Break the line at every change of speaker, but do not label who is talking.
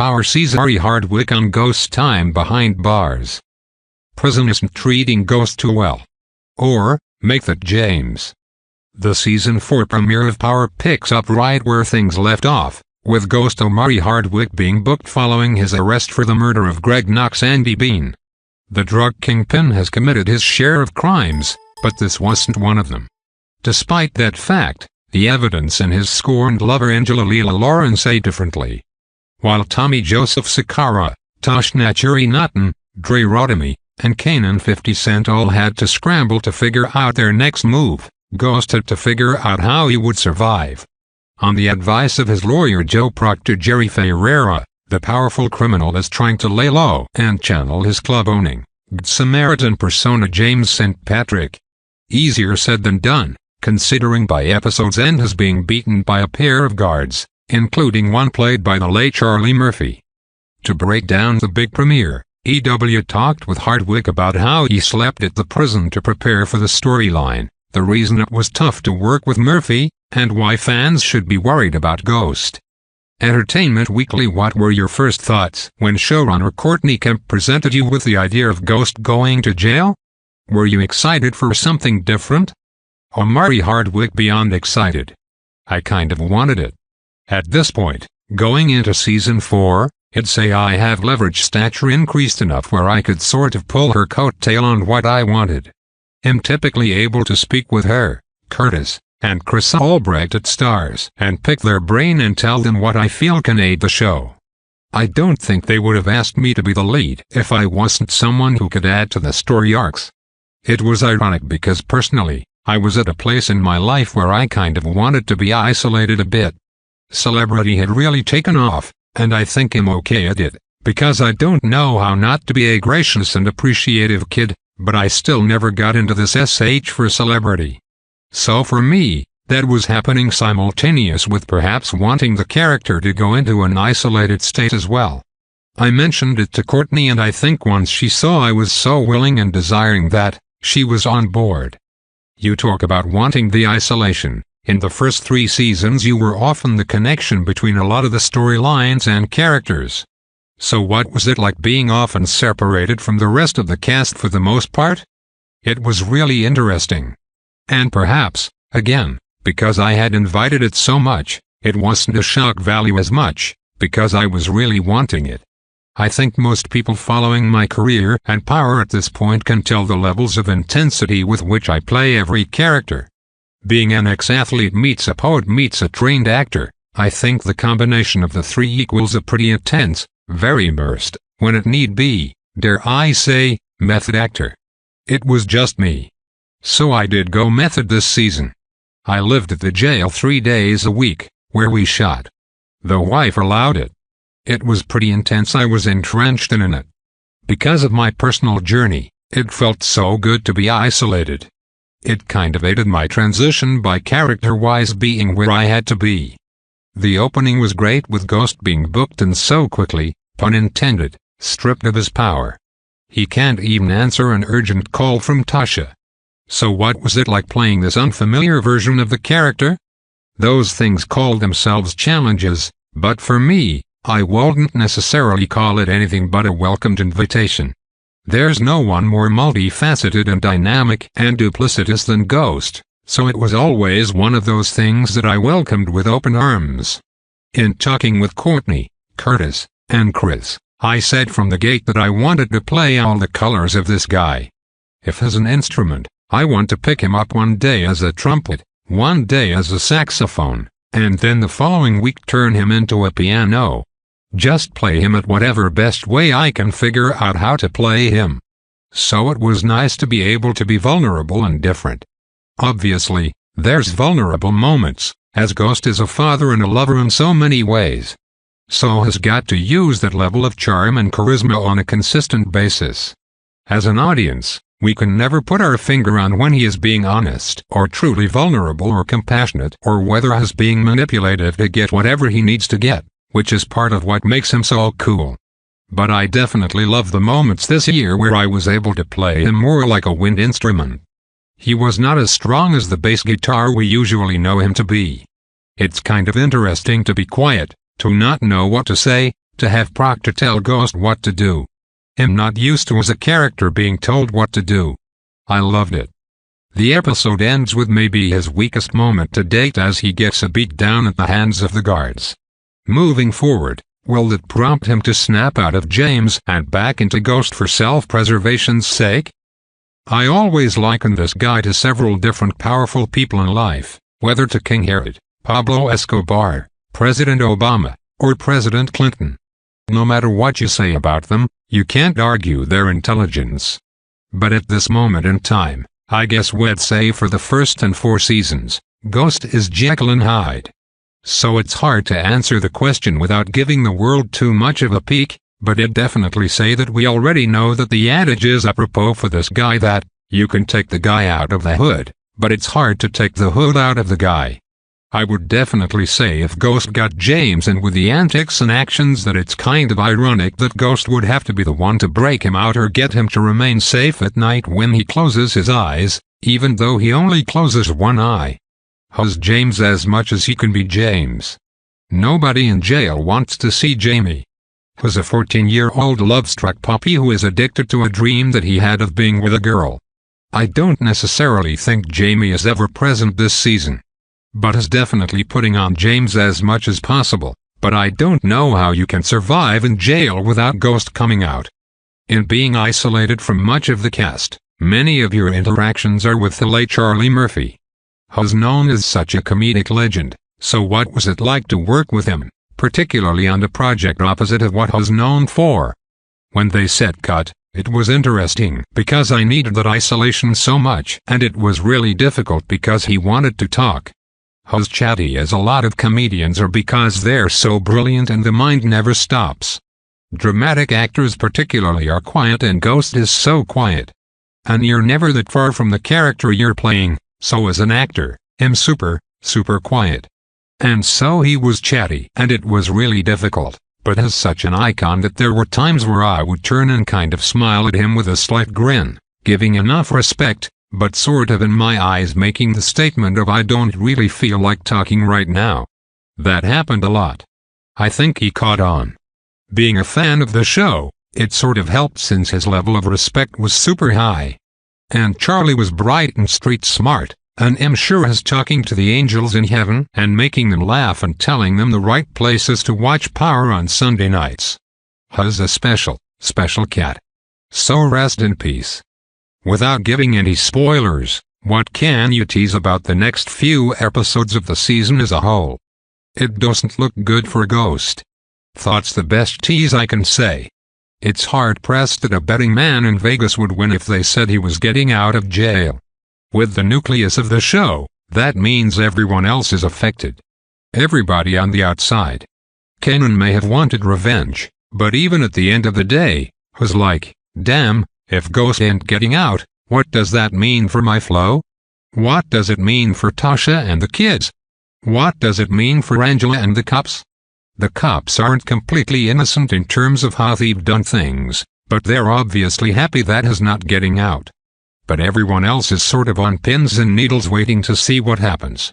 power sees Omari Hardwick on Ghost's time behind bars. Prison isn't treating Ghost too well. Or, make that James. The Season 4 premiere of Power picks up right where things left off, with Ghost Omari Hardwick being booked following his arrest for the murder of Greg Knox and Bean. The drug kingpin has committed his share of crimes, but this wasn't one of them. Despite that fact, the evidence and his scorned lover Angela Lela Loren say differently. While Tommy Joseph Sikora, Tasha Naturi Naughton, Rotimi, and Kanan 50 Cent all had to scramble to figure out their next move, Ghost had to figure out how he would survive. On the advice of his lawyer Joe Proctor, Ferrera, the powerful criminal is trying to lay low and channel his club-owning, Samaritan persona James St. Patrick. Easier said than done, considering by episode's end has being beaten by a pair of guards, including one played by the late Charlie Murphy. To break down the big premiere, EW talked with Hardwick about how he slept at the prison to prepare for the storyline, the reason it was tough to work with Murphy, and why fans should be worried about Ghost. Entertainment Weekly: what were your first thoughts when showrunner Courtney Kemp presented you with the idea of Ghost going to jail? Were you excited for something different? Omari Hardwick: beyond excited. I kind of wanted it. At this point, going into Season 4, I'd say I have leverage stature increased enough where I could sort of pull her coattail on what I wanted. I'm typically able to speak with her, Curtis, and Chris Albrecht at Stars and pick their brain and tell them what I feel can aid the show. I don't think they would have asked me to be the lead if I wasn't someone who could add to the story arcs. It was ironic because personally, I was at a place in my life where I kind of wanted to be isolated a bit. Celebrity had really taken off, and I think I'm okay at it, because I don't know how not to be a gracious and appreciative kid, but I still never got into this SH for Celebrity. So for me, that was happening simultaneous with perhaps wanting the character to go into an isolated state as well. I mentioned it to Courtney, and I think once she saw I was so willing and desiring that, she was on board. You talk about wanting the isolation. In the first 3 seasons you were often the connection between a lot of the storylines and characters. So what was it like being often separated from the rest of the cast for the most part? It was really interesting. And perhaps, again, because I had invited it so much, it wasn't a shock value as much, because I was really wanting it. I think most people following my career and power at this point can tell the levels of intensity with which I play every character. Being an ex-athlete meets a poet meets a trained actor, I think the combination of the 3 equals a pretty intense, very immersed, when it need be, dare I say, method actor. It was just me. So I did go method this season. I lived at the jail 3 days a week, where we shot. The wife allowed it. It was pretty intense. I was entrenched in it. Because of my personal journey, it felt so good to be isolated. It kind of aided my transition by character-wise being where I had to be. The opening was great with Ghost being booked and so quickly, pun intended, stripped of his power. He can't even answer an urgent call from Tasha. So what was it like playing this unfamiliar version of the character? Those things called themselves challenges, but for me, I wouldn't necessarily call it anything but a welcomed invitation. There's no one more multifaceted and dynamic and duplicitous than Ghost, so it was always one of those things that I welcomed with open arms. In talking with Courtney, Curtis, and Chris, I said from the gate that I wanted to play all the colors of this guy. If as an instrument, I want to pick him up one day as a trumpet, one day as a saxophone, and then the following week turn him into a piano. Just play him at whatever best way I can figure out how to play him. So it was nice to be able to be vulnerable and different. Obviously, there's vulnerable moments, as Ghost is a father and a lover in so many ways. So has got to use that level of charm and charisma on a consistent basis. As an audience, we can never put our finger on when he is being honest or truly vulnerable or compassionate or whether he's being manipulative to get whatever he needs to get, which is part of what makes him so cool. But I definitely love the moments this year where I was able to play him more like a wind instrument. He was not as strong as the bass guitar we usually know him to be. It's kind of interesting to be quiet, to not know what to say, to have Proctor tell Ghost what to do. I'm not used to as a character being told what to do. I loved it. The episode ends with maybe his weakest moment to date as he gets a beat down at the hands of the guards. Moving forward, will it prompt him to snap out of James and back into Ghost for self-preservation's sake? I always liken this guy to several different powerful people in life, whether to King Herod, Pablo Escobar, President Obama, or President Clinton. No matter what you say about them, you can't argue their intelligence. But at this moment in time, I guess we'd say for the first and 4 seasons, Ghost is Jekyll and Hyde. So it's hard to answer the question without giving the world too much of a peek, but I'd definitely say that we already know that the adage is apropos for this guy that, you can take the guy out of the hood, but it's hard to take the hood out of the guy. I would definitely say if Ghost got James in with the antics and actions that it's kind of ironic that Ghost would have to be the one to break him out or get him to remain safe at night when he closes his eyes, even though he only closes one eye. Has James as much as he can be James. Nobody in jail wants to see Jamie. Has a 14-year-old love-struck puppy who is addicted to a dream that he had of being with a girl. I don't necessarily think Jamie is ever present this season. But is definitely putting on James as much as possible, but I don't know how you can survive in jail without Ghost coming out. In being isolated from much of the cast, many of your interactions are with the late Charlie Murphy. Who's known as such a comedic legend, so what was it like to work with him, particularly on the project opposite of what who's known for? When they said cut, it was interesting because I needed that isolation so much and it was really difficult because he wanted to talk. Who's chatty as a lot of comedians are because they're so brilliant and the mind never stops. Dramatic actors particularly are quiet and Ghost is so quiet. And you're never that far from the character you're playing, so as an actor, I'm super quiet. And so he was chatty and it was really difficult, but as such an icon that there were times where I would turn and kind of smile at him with a slight grin, giving enough respect, but sort of in my eyes making the statement of I don't really feel like talking right now. That happened a lot. I think he caught on. Being a fan of the show, it sort of helped since his level of respect was super high. And Charlie was bright and street smart, and I'm sure is talking to the angels in heaven and making them laugh and telling them the right places to watch Power on Sunday nights. Has a special cat. So rest in peace. Without giving any spoilers, what can you tease about the next few episodes of the season as a whole? It doesn't look good for Ghost. Thought's the best tease I can say. It's hard-pressed that a betting man in Vegas would win if they said he was getting out of jail. With the nucleus of the show, that means everyone else is affected. Everybody on the outside. Kanan may have wanted revenge, but even at the end of the day, was like, damn, if Ghost ain't getting out, what does that mean for my flow? What does it mean for Tasha and the kids? What does it mean for Angela and the cops? The cops aren't completely innocent in terms of how they've done things, but they're obviously happy that he's not getting out. But everyone else is sort of on pins and needles waiting to see what happens.